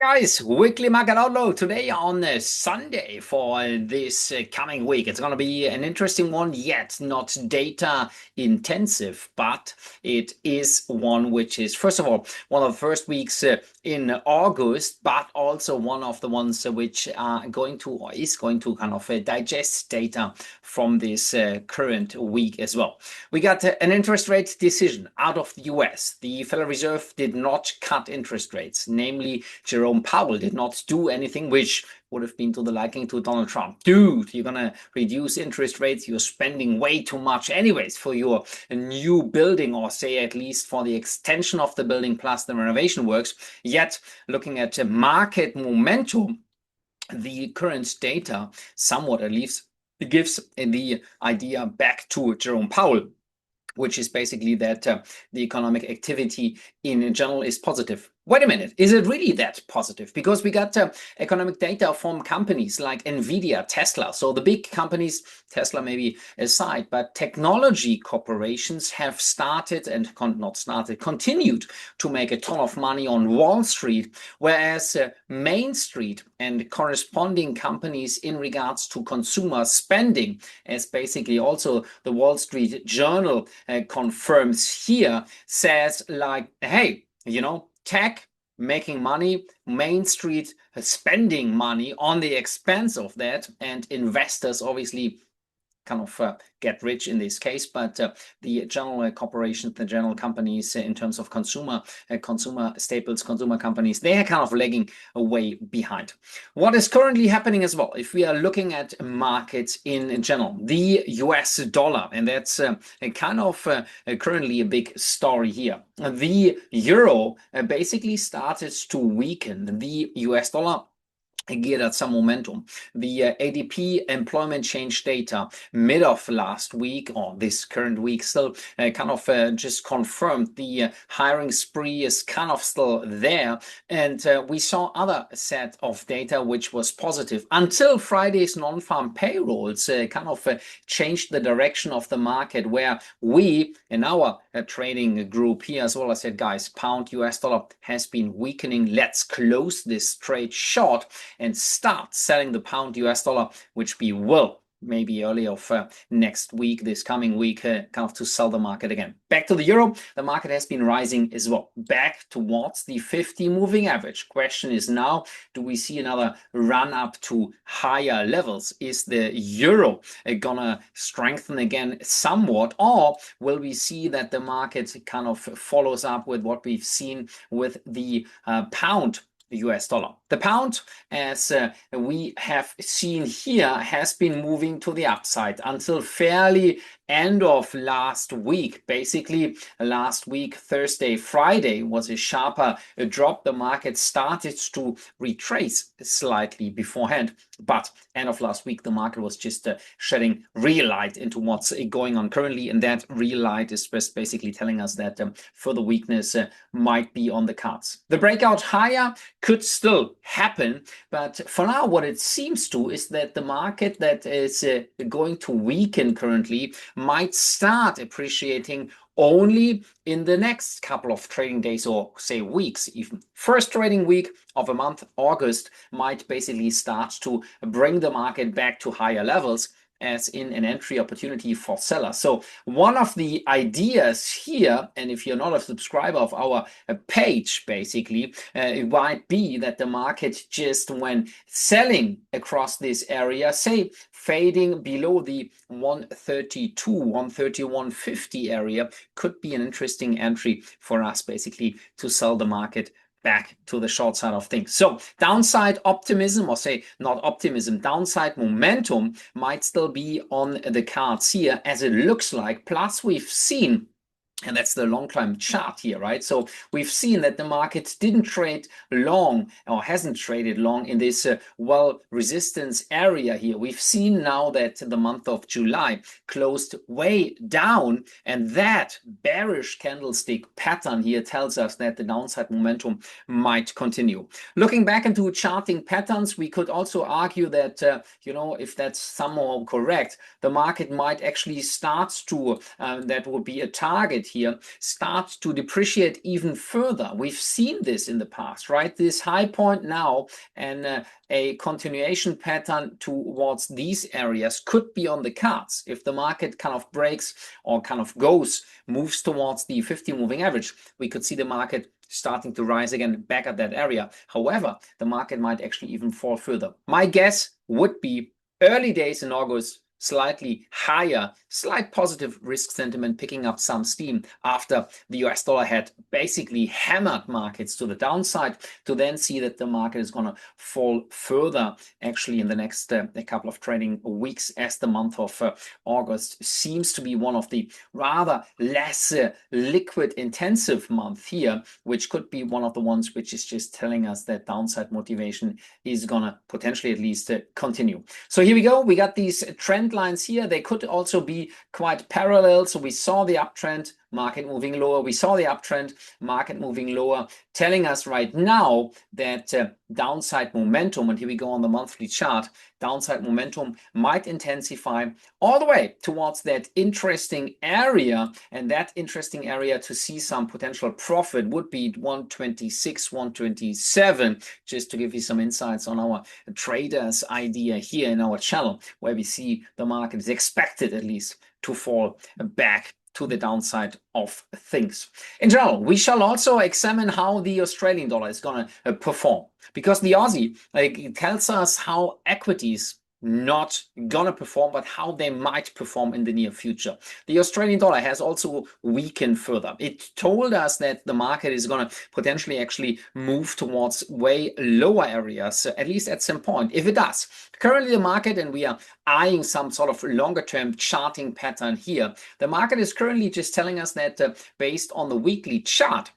Guys, weekly market outlook today on Sunday for this coming week. It's going to be an interesting one, yet not data intensive, but it is one which is, first of all, one of the first weeks in August, but also one of the ones which are going to or is going to kind of digest data from this current week as well. We got an interest rate decision out of the US. The Federal Reserve did not cut interest rates, namely Jerome Powell did not do anything which would have been to the liking to Donald Trump. Dude, you're gonna reduce interest rates, you're spending way too much anyways for your new building, or say at least for the extension of the building plus the renovation works. Yet looking at market momentum, the current data somewhat at least gives the idea back to Jerome Powell, which is basically that the economic activity in general is positive. Wait a minute, is it really that positive? Because we got economic data from companies like Nvidia, Tesla. So the big companies, Tesla maybe aside, but technology corporations have started and continued to make a ton of money on Wall Street, whereas Main Street and corresponding companies in regards to consumer spending, as basically also the Wall Street Journal confirms here, says like, hey, tech making money, Main Street spending money on the expense of that, and investors obviously kind of get rich in this case, but the general corporations, the general companies in terms of consumer staples, consumer companies, they are kind of lagging way behind. What is currently happening as well, if we are looking at markets in general, the US dollar, and that's kind of currently a big story here. The euro basically started to weaken. The US dollar geared at some momentum. The ADP employment change data mid of last week, or this current week, still kind of just confirmed the hiring spree is kind of still there. And we saw other set of data which was positive until Friday's non-farm payrolls kind of changed the direction of the market, where we in our trading group here as well as said, guys, pound US dollar has been weakening. Let's close this trade short and start selling the pound US dollar, which we will maybe early of next week, this coming week, kind of to sell the market again. Back to the euro, the market has been rising as well, back towards the 50 moving average. Question is now, do we see another run up to higher levels? Is the euro gonna strengthen again somewhat, or will we see that the market kind of follows up with what we've seen with the pound US dollar? The pound, as we have seen here, has been moving to the upside until fairly end of last week. Basically, last week, Thursday, Friday, was a sharper drop. The market started to retrace slightly beforehand, but end of last week, the market was just shedding real light into what's going on currently, and that real light is just basically telling us that further weakness might be on the cards. The breakout higher could still happen, but for now what it seems to is that the market that is going to weaken currently might start appreciating only in the next couple of trading days, or say weeks even. First trading week of a month, August, might basically start to bring the market back to higher levels, as in an entry opportunity for sellers. So one of the ideas here, and if you're not a subscriber of our page, basically, it might be that the market just when selling across this area, say fading below the 132, 130, 150 area, could be an interesting entry for us basically to sell the market back to the short side of things. So downside optimism, or say not optimism, downside momentum might still be on the cards here, as it looks like. Plus we've seen, and that's the long time chart here, right? So we've seen that the market didn't trade long, or hasn't traded long, in this resistance area here. We've seen now that the month of July closed way down, and that bearish candlestick pattern here tells us that the downside momentum might continue. Looking back into charting patterns, we could also argue that if that's somehow correct, the market might actually start to that would be a target here start to depreciate even further. We've seen this in the past, right? This high point now and a continuation pattern towards these areas could be on the cards. If the market kind of breaks or kind of moves towards the 50 moving average, we could see the market starting to rise again back at that area. However, the market might actually even fall further. My guess would be early days in August, slightly higher, slight positive risk sentiment picking up some steam after the US dollar had basically hammered markets to the downside, to then see that the market is going to fall further actually in the next a couple of trading weeks, as the month of August seems to be one of the rather less liquid intensive month here, which could be one of the ones which is just telling us that downside motivation is going to potentially at least continue. So here we go. We got these trend lines here. They could also be quite parallel. So we saw the uptrend, market moving lower. We saw the uptrend, market moving lower, telling us right now that downside momentum, and here we go on the monthly chart, downside momentum might intensify all the way towards that interesting area. And that interesting area to see some potential profit would be 126, 127, just to give you some insights on our traders idea here in our channel, where we see the market is expected at least to fall back to the downside of things. In general, we shall also examine how the Australian dollar is going to perform, because the Aussie it tells us how equities not gonna perform, but how they might perform in the near future. The Australian dollar has also weakened further. It told us that the market is gonna potentially actually move towards way lower areas, at least at some point, if it does. Currently the market, and we are eyeing some sort of longer term charting pattern here, the market is currently just telling us that based on the weekly chart,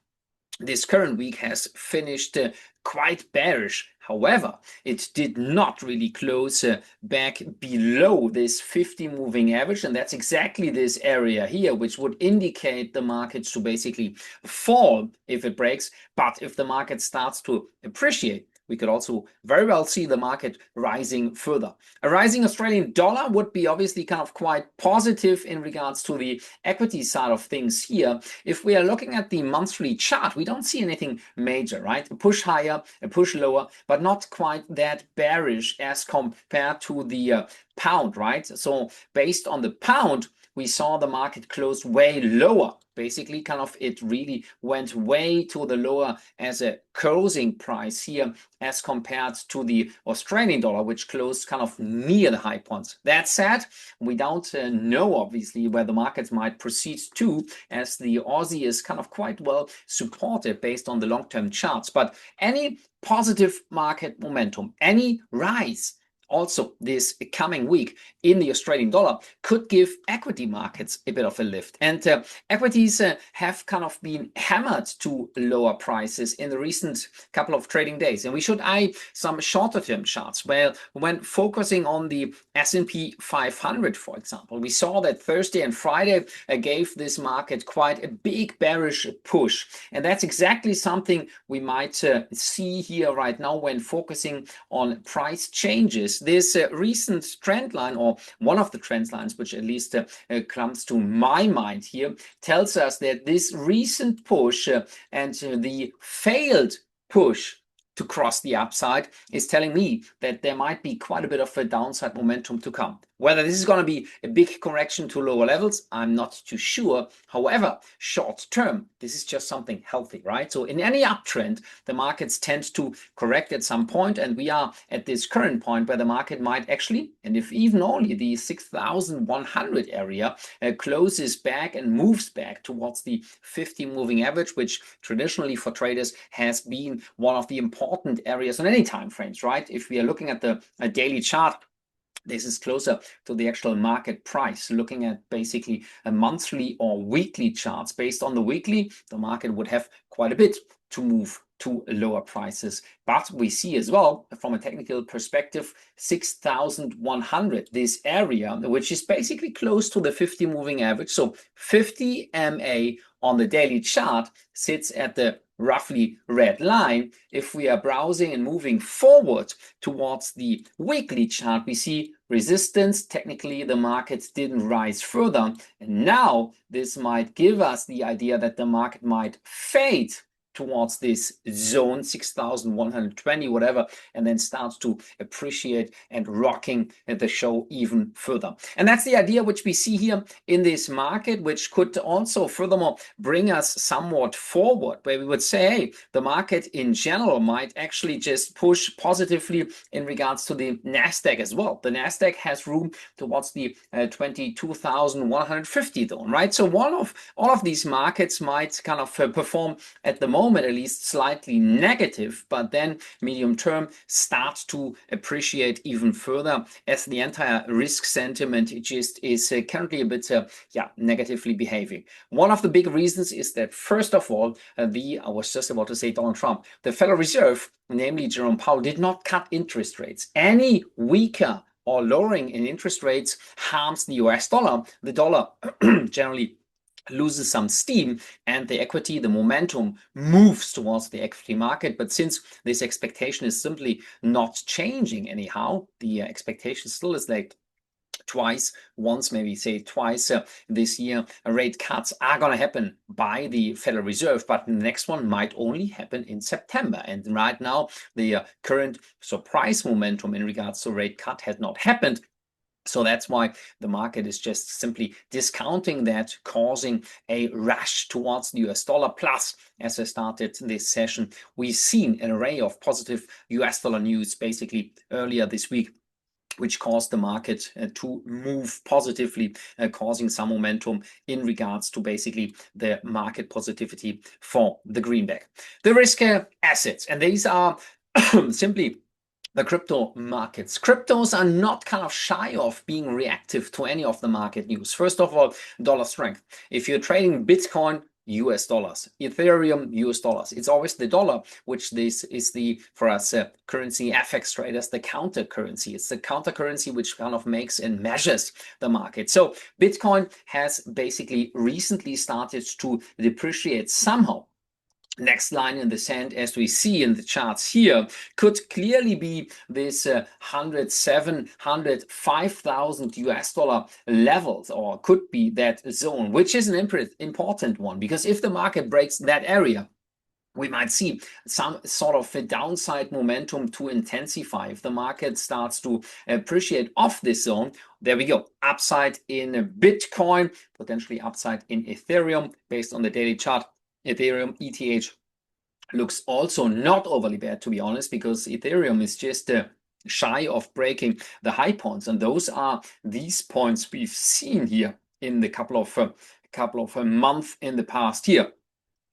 this current week has finished quite bearish. However, it did not really close back below this 50 moving average, and that's exactly this area here, which would indicate the markets to basically fall if it breaks. But if the market starts to appreciate, we could also very well see the market rising further. A rising Australian dollar would be obviously kind of quite positive in regards to the equity side of things here. If we are looking at the monthly chart, we don't see anything major, right? A push higher, a push lower, but not quite that bearish as compared to the pound, right? So based on the pound, we saw the market close way lower. Basically, kind of it really went way to the lower as a closing price here as compared to the Australian dollar, which closed kind of near the high points. That said, we don't know obviously where the markets might proceed to, as the Aussie is kind of quite well supported based on the long-term charts. But any positive market momentum, any rise also this coming week in the Australian dollar could give equity markets a bit of a lift. And equities have kind of been hammered to lower prices in the recent couple of trading days. And we should eye some shorter term charts. Well, when focusing on the S&P 500, for example, we saw that Thursday and Friday gave this market quite a big bearish push. And that's exactly something we might see here right now when focusing on price changes. This recent trend line, or one of the trend lines, which at least comes to my mind here, tells us that this recent push and the failed push to cross the upside is telling me that there might be quite a bit of a downside momentum to come. Whether this is going to be a big correction to lower levels, I'm not too sure. However, short term, this is just something healthy, right? So in any uptrend, the markets tend to correct at some point, and we are at this current point where the market might actually, and if even only the 6,100 area closes back and moves back towards the 50 moving average, which traditionally for traders has been one of the important areas on any time frames, right? If we are looking at the daily chart, this is closer to the actual market price. Looking at basically a monthly or weekly charts, based on the weekly, the market would have quite a bit to move to lower prices. But we see as well, from a technical perspective, 6,100, this area, which is basically close to the 50 moving average. So 50 MA on the daily chart sits at the roughly red line. If we are browsing and moving forward towards the weekly chart, we see resistance. Technically, the market didn't rise further. And now this might give us the idea that the market might fade towards this zone 6,120 whatever, and then starts to appreciate and rocking the show even further. And that's the idea which we see here in this market, which could also furthermore bring us somewhat forward, where we would say, hey, the market in general might actually just push positively in regards to the NASDAQ as well. The NASDAQ has room towards the 22,150 zone, right? So all of these markets might kind of perform at the moment at least slightly negative, but then medium term starts to appreciate even further as the entire risk sentiment just is currently a bit negatively behaving. One of the big reasons is that, first of all, I was just about to say Donald Trump, the Federal Reserve, namely Jerome Powell, did not cut interest rates. Any weaker or lowering in interest rates harms the US dollar. The dollar generally loses some steam, and the equity, the momentum moves towards the equity market. But since this expectation is simply not changing anyhow, the expectation still is like once, maybe say twice this year, rate cuts are going to happen by the Federal Reserve, but the next one might only happen in September. And right now, the current price momentum in regards to rate cut has not happened. So that's why the market is just simply discounting that, causing a rush towards the US dollar. Plus, as I started this session, we've seen an array of positive US dollar news basically earlier this week, which caused the market to move positively, causing some momentum in regards to basically the market positivity for the greenback. The risk assets, and these are simply the crypto markets. Cryptos are not kind of shy of being reactive to any of the market news. First of all, dollar strength. If you're trading Bitcoin, US dollars, Ethereum, US dollars. It's always the dollar, which this is the, for us currency FX traders, the counter currency. It's the counter currency which kind of makes and measures the market. So Bitcoin has basically recently started to depreciate somehow. Next line in the sand, as we see in the charts here, could clearly be this 107, 105,000 US dollar levels, or could be that zone, which is an important one, because if the market breaks that area, we might see some sort of a downside momentum to intensify. If the market starts to appreciate off this zone, there we go. Upside in Bitcoin, potentially upside in Ethereum based on the daily chart. Ethereum ETH looks also not overly bad, to be honest, because Ethereum is just shy of breaking the high points, and those are these points we've seen here in the couple of months in the past year,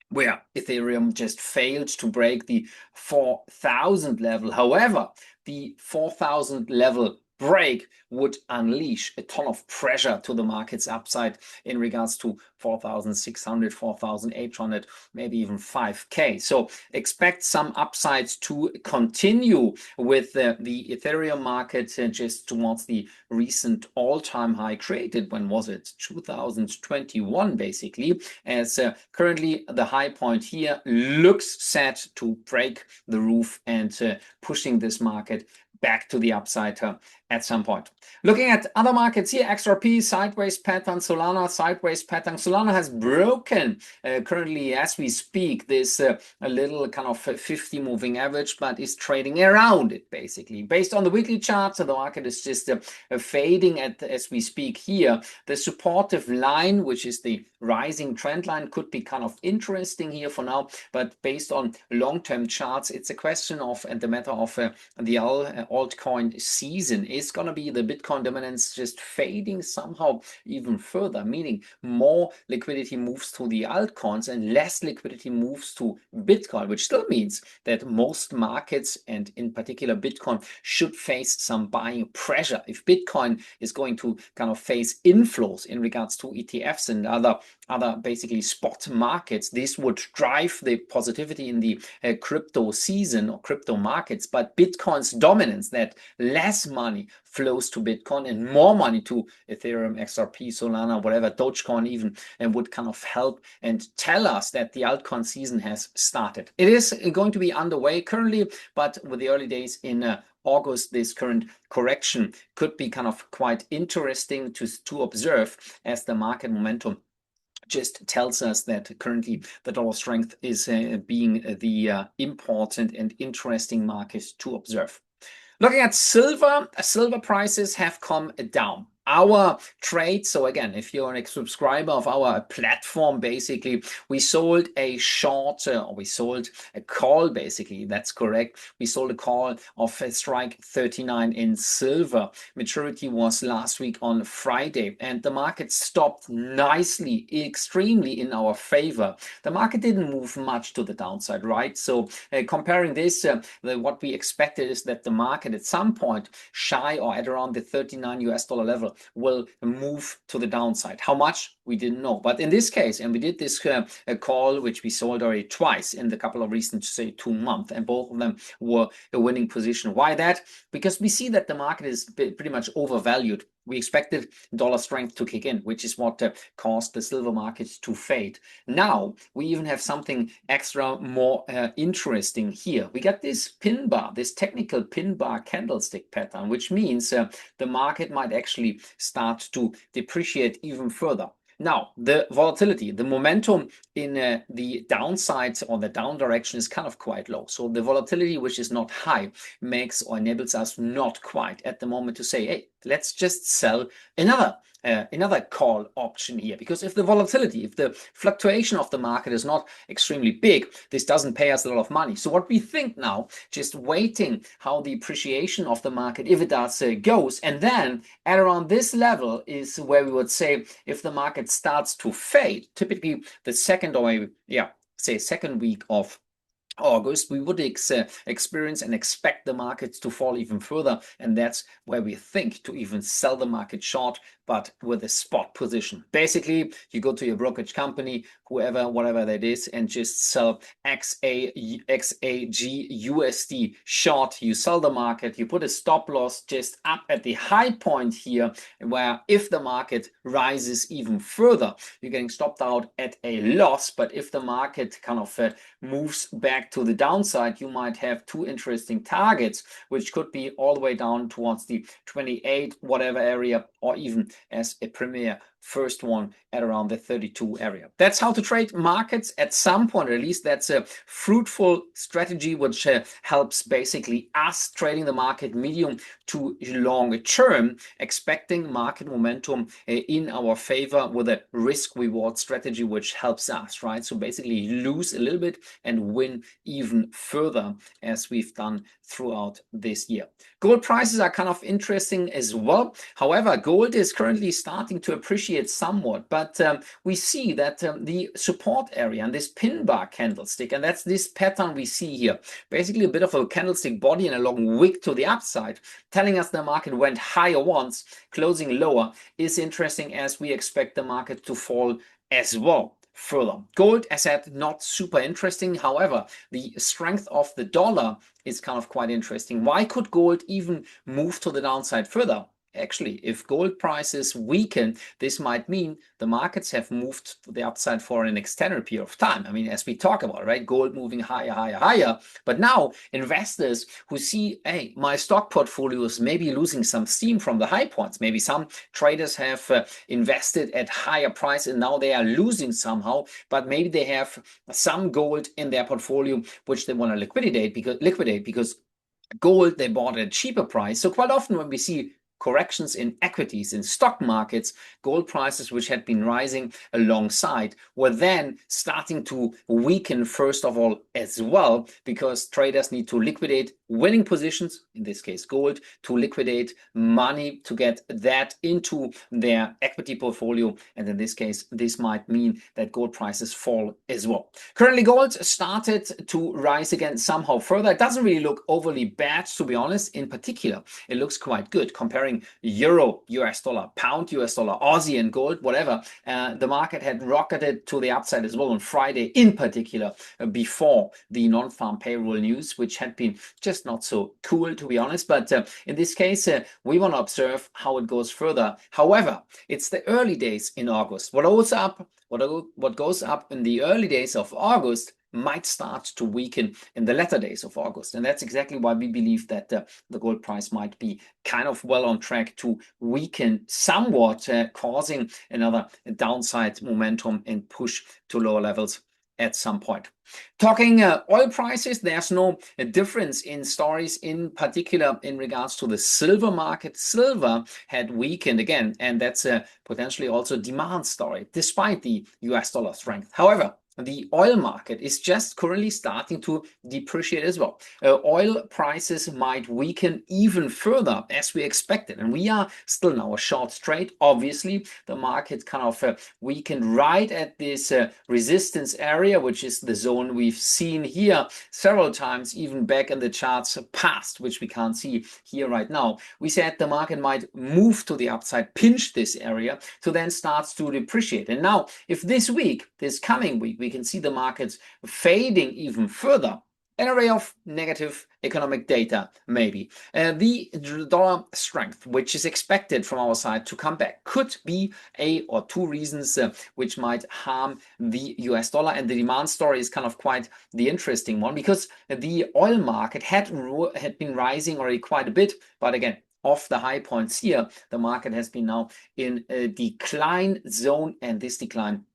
where Ethereum just failed to break the 4,000 level. However, the 4,000 level break would unleash a ton of pressure to the market's upside in regards to 4,600, 4,800, maybe even 5K. So expect some upsides to continue with the Ethereum market just towards the recent all-time high created. When was it? 2021, basically, as currently the high point here looks set to break the roof and pushing this market back to the upside at some point. Looking at other markets here, XRP, sideways pattern, Solana, sideways pattern. Solana has broken currently as we speak this a little kind of 50 moving average, but is trading around it basically. Based on the weekly chart, so the market is just fading as we speak here. The supportive line, which is the rising trend line, could be kind of interesting here for now, but based on long-term charts, it's a question of, and the matter of the altcoin season is going to be the Bitcoin dominance just fading somehow even further, meaning more liquidity moves to the altcoins and less liquidity moves to Bitcoin, which still means that most markets, and in particular Bitcoin, should face some buying pressure. If Bitcoin is going to kind of face inflows in regards to ETFs and other other basically spot markets. This would drive the positivity in the crypto season or crypto markets, but Bitcoin's dominance, that less money flows to Bitcoin and more money to Ethereum, XRP, Solana, whatever, Dogecoin even, and would kind of help and tell us that the altcoin season has started. It is going to be underway currently, but with the early days in August, this current correction could be kind of quite interesting to observe, as the market momentum just tells us that currently the dollar strength is being the important and interesting market to observe. Looking at silver, silver prices have come down. Our trade, so again, if you're a subscriber of our platform, basically, we sold a short, or we sold a call, basically, that's correct. We sold a call of a strike 39 in silver. Maturity was last week on Friday, and the market stopped nicely, extremely in our favor. The market didn't move much to the downside, right? So comparing this, what we expected is that the market at some point shy or at around the 39 US dollar level will move to the downside. How much? We didn't know. But in this case, and we did this call, which we sold already twice in the couple of recent, say, 2 months, and both of them were a winning position. Why that? Because we see that the market is pretty much overvalued. We expected dollar strength to kick in, which is what caused the silver market to fade. Now, we even have something extra more interesting here. We got this pin bar, this technical pin bar candlestick pattern, which means the market might actually start to depreciate even further. Now, the volatility, the momentum in the downside or the down direction is kind of quite low. So the volatility, which is not high, makes or enables us not quite at the moment to say, hey, let's just sell another call option here. Because if the volatility, if the fluctuation of the market is not extremely big, this doesn't pay us a lot of money. So what we think now, just waiting how the appreciation of the market, if it does, goes, and then at around this level is where we would say, if the market starts to fade, typically the second or maybe, say second week of August, we would experience and expect the markets to fall even further, and that's where we think to even sell the market short, but with a spot position. Basically, you go to your brokerage company, whoever, whatever that is, and just sell XAG USD short. You sell the market, you put a stop loss just up at the high point here, where if the market rises even further, you're getting stopped out at a loss. But if the market kind of moves back to the downside, you might have 2 interesting targets, which could be all the way down towards the 28 whatever area, or even as a premier first one at around the 32 area. That's how to trade markets at some point, or at least that's a fruitful strategy which helps basically us trading the market medium to long term, expecting market momentum in our favor with a risk reward strategy which helps us, right? So basically lose a little bit and win even further, as we've done throughout this year. Gold prices are kind of interesting as well. However, gold is currently starting to appreciate somewhat, but we see that the support area and this pin bar candlestick, and that's this pattern we see here, basically a bit of a candlestick body and a long wick to the upside, telling us the market went higher once, closing lower, is interesting, as we expect the market to fall as well further. Gold, as I said, not super interesting. However, the strength of the dollar is kind of quite interesting. Why could gold even move to the downside further? Actually, if gold prices weaken, this might mean the markets have moved to the upside for an extended period of time. I mean, as we talk about, right, gold moving higher, higher, higher. But now investors who see, hey, my stock portfolio is maybe losing some steam from the high points. Maybe some traders have invested at higher price and now they are losing somehow, but maybe they have some gold in their portfolio which they want to liquidate because gold they bought at a cheaper price. So quite often when we see corrections in equities, in stock markets, gold prices, which had been rising alongside, were then starting to weaken first of all as well, because traders need to liquidate winning positions, in this case gold, to liquidate money to get that into their equity portfolio. And in this case, this might mean that gold prices fall as well. Currently, gold started to rise again somehow further. It doesn't really look overly bad, to be honest. In particular, it looks quite good comparing comparing euro, US dollar, pound, US dollar, Aussie and gold, whatever, the market had rocketed to the upside as well on Friday in particular, before the non-farm payroll news, which had been just not so cool, to be honest. But in this case, we want to observe how it goes further. However, it's the early days in August. What goes up in the early days of August might start to weaken in the latter days of August. And that's exactly why we believe that the gold price might be kind of well on track to weaken somewhat, causing another downside momentum and push to lower levels at some point. Talking oil prices, there's no difference in stories, in particular in regards to the silver market. Silver had weakened again, and that's a potentially also demand story, despite the US dollar strength. However, the oil market is just currently starting to depreciate as well. Oil prices might weaken even further as we expected, and we are still now a short trade. Obviously, the market kind of weakened right at this resistance area, which is the zone we've seen here several times, even back in the charts past, which we can't see here right now. We said the market might move to the upside, pinch this area, to then starts to depreciate. And now, if this coming week, we can see the markets fading even further, an array of negative economic data, maybe. The dollar strength, which is expected from our side to come back, could be a or two reasons which might harm the US dollar. And the demand story is kind of quite the interesting one, because the oil market had been rising already quite a bit, but again, off the high points here, the market has been now in a decline zone, and this decline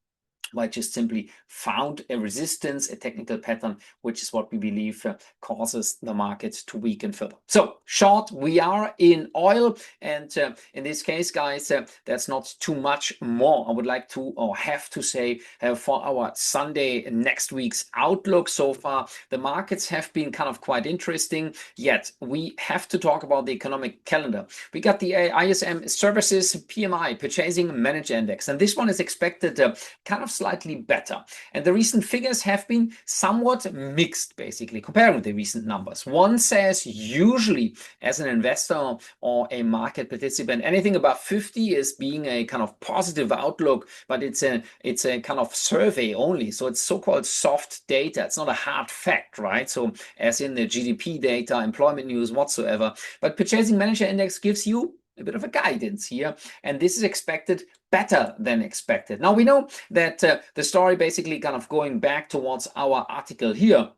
might just simply found a resistance, a technical pattern, which is what we believe causes the market to weaken further. So short, we are in oil, and in this case, guys, that's not too much more I would like to or have to say for our Sunday next week's outlook. So far, the markets have been kind of quite interesting, yet we have to talk about the economic calendar. We got the ISM Services PMI, Purchasing Manager Index, and this one is expected kind of slightly better. And the recent figures have been somewhat mixed, basically, comparing with the recent numbers. One says usually as an investor or a market participant, anything above 50 is being a kind of positive outlook, but it's a kind of survey only. So it's so-called soft data. It's not a hard fact, right? So as in the GDP data, employment news, whatsoever. But Purchasing Manager Index gives you a bit of a guidance here, and this is expected better than expected. Now we know that the story basically kind of going back towards our article here,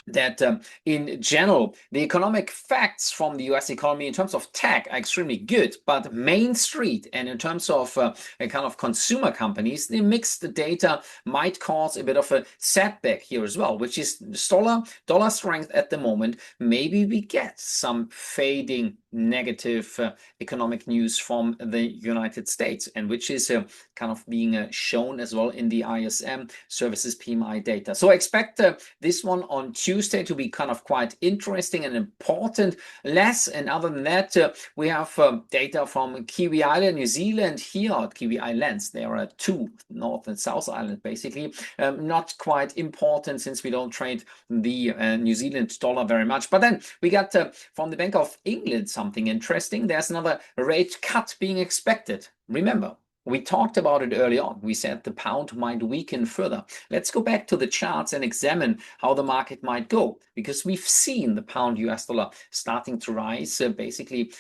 that in general, the economic facts from the US economy in terms of tech are extremely good, but Main Street and in terms of a kind of consumer companies, the mixed data might cause a bit of a setback here as well, which is dollar strength at the moment. Maybe we get some fading negative economic news from the United States, and which is kind of being shown as well in the ISM Services PMI data. So expect this one on Tuesday to be kind of quite interesting and important. And other than that, we have data from Kiwi Island, New Zealand here, or Kiwi Islands. There are two, North and South Island, basically. Not quite important since we don't trade the New Zealand dollar very much. But then we got from the Bank of England something interesting. There's another rate cut being expected. Remember, we talked about it early on. We said the pound might weaken further. Let's go back to the charts and examine how the market might go, because we've seen the pound US dollar starting to rise basically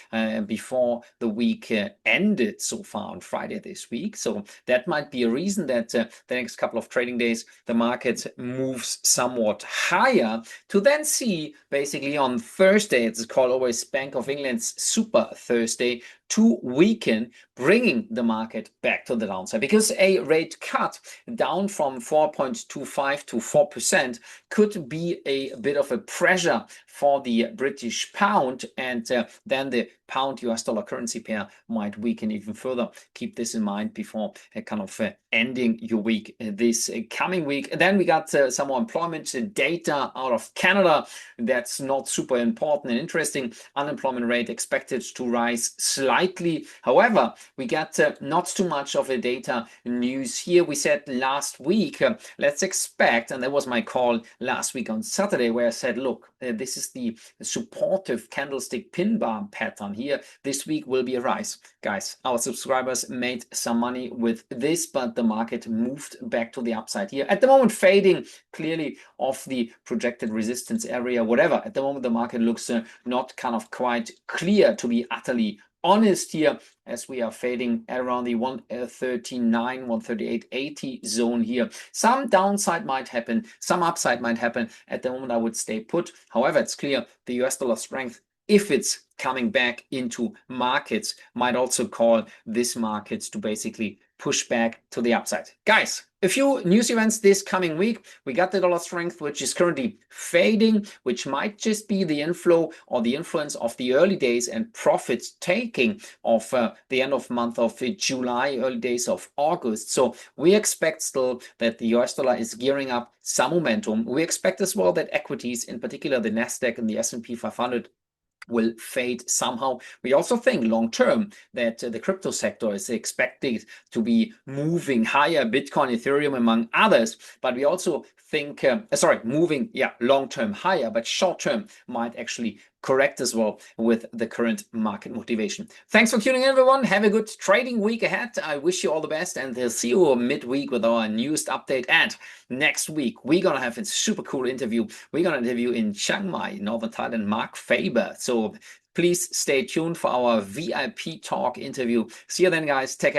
before the week ended so far on Friday this week. So that might be a reason that the next couple of trading days the market moves somewhat higher, to then see basically on Thursday, it's called always Bank of England's Super Thursday, to weaken, bringing the market back to the downside, because a rate cut down from 4.25 to 4% could be a bit of a pressure for the British pound, and then the pound US dollar currency pair might weaken even further. Keep this in mind before kind of ending your week this coming week. And then we got some more employment data out of Canada. That's not super important and interesting. Unemployment rate expected to rise slightly. However, we got not too much of a data news here. We said last week, let's expect, and that was my call last week on Saturday, where I said, look, this is is the supportive candlestick pin bar pattern here, this week will be a rise. Guys, our subscribers made some money with this, but the market moved back to the upside here. At the moment, fading clearly off the projected resistance area, whatever. At the moment, the market looks not kind of quite clear, to be utterly honest here, as we are fading around the 139, 138.80 zone here. Some downside might happen, some upside might happen. At the moment, I would stay put. However, it's clear the US dollar strength, if it's coming back into markets, might also call this markets to basically push back to the upside. Guys, a few news events this coming week. We got the dollar strength, which is currently fading, which might just be the inflow or the influence of the early days and profits taking of the end of month of July, early days of August. So we expect still that the US dollar is gearing up some momentum. We expect as well that equities, in particular the NASDAQ and the S&P 500, will fade somehow. We also think long term that the crypto sector is expected to be moving higher, Bitcoin, Ethereum among others, but we also think, moving long term higher, but short term might actually correct as well with the current market motivation. Thanks for tuning in, everyone. Have a good trading week ahead. I wish you all the best, and I'll see you midweek with our newest update. And next week, we're going to have a super cool interview. We're going to interview in Chiang Mai, Northern Thailand, Mark Faber. So please stay tuned for our VIP talk interview. See you then, guys. Take care.